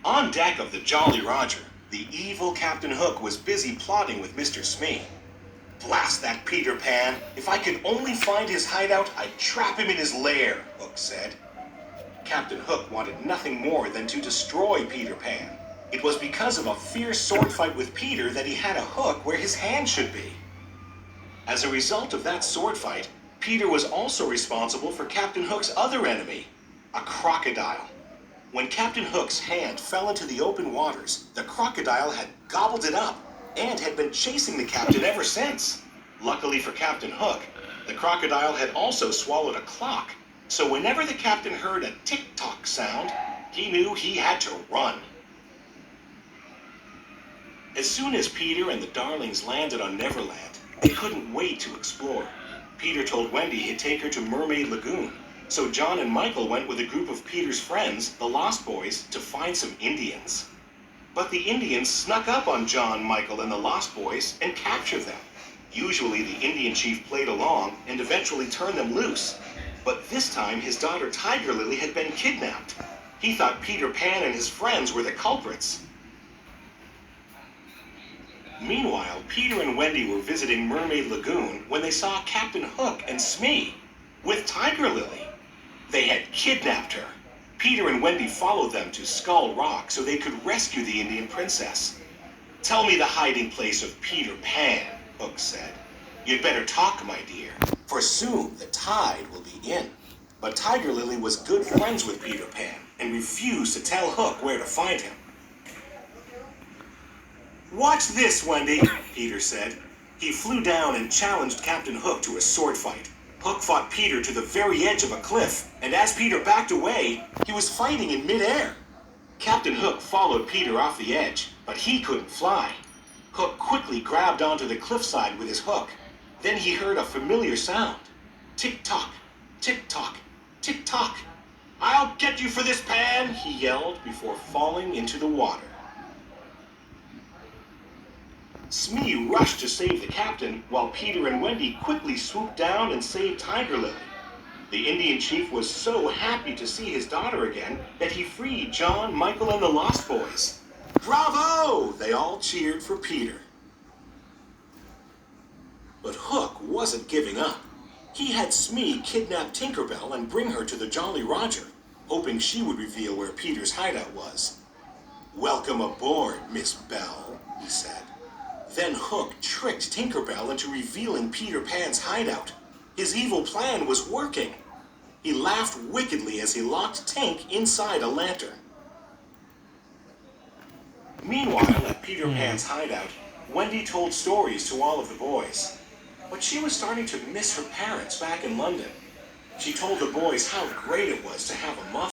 On deck of the Jolly Roger, the evil Captain Hook was busy plotting with Mr. Smee. "Blast that Peter Pan! If I could only find his hideout, I'd trap him in his lair," Hook said. Captain Hook wanted nothing more than to destroy Peter Pan. It was because of a fierce sword fight with Peter that he had a hook where his hand should be. As a result of that sword fight, Peter was also responsible for Captain Hook's other enemy, a crocodile. When Captain Hook's hand fell into the open waters, the crocodile had gobbled it up and had been chasing the captain ever since. Luckily for Captain Hook, the crocodile had also swallowed a clock, so whenever the captain heard a tick-tock sound, he knew he had to run. As soon as Peter and the Darlings landed on Neverland, they couldn't wait to explore. Peter told Wendy he'd take her to Mermaid Lagoon, so John and Michael went with a group of Peter's friends, the Lost Boys, to find some Indians. But the Indians snuck up on John, Michael, and the Lost Boys and captured them. Usually the Indian chief played along and eventually turned them loose. But this time his daughter Tiger Lily had been kidnapped. He thought Peter Pan and his friends were the culprits. Meanwhile, Peter and Wendy were visiting Mermaid Lagoon when they saw Captain Hook and Smee with Tiger Lily. They had kidnapped her. Peter and Wendy followed them to Skull Rock so they could rescue the Indian princess. "Tell me the hiding place of Peter Pan," Hook said. "You'd better talk, my dear, for soon the tide will be in." But Tiger Lily was good friends with Peter Pan and refused to tell Hook where to find him. "Watch this, Wendy," Peter said. He flew down and challenged Captain Hook to a sword fight. Hook fought Peter to the very edge of a cliff, and as Peter backed away, he was fighting in midair. Captain Hook followed Peter off the edge, but he couldn't fly. Hook quickly grabbed onto the cliffside with his hook. Then he heard a familiar sound. Tick-tock, tick-tock, tick-tock. "I'll get you for this, Pan," he yelled before falling into the water. Smee rushed to save the captain, while Peter and Wendy quickly swooped down and saved Tiger Lily. The Indian chief was so happy to see his daughter again that he freed John, Michael, and the Lost Boys. "Bravo!" They all cheered for Peter. But Hook wasn't giving up. He had Smee kidnap Tinkerbell and bring her to the Jolly Roger, hoping she would reveal where Peter's hideout was. "Welcome aboard, Miss Bell," he said. Then Hook tricked Tinkerbell into revealing Peter Pan's hideout. His evil plan was working. He laughed wickedly as he locked Tink inside a lantern. Meanwhile, at Peter Pan's hideout, Wendy told stories to all of the boys. But she was starting to miss her parents back in London. She told the boys how great it was to have a mother.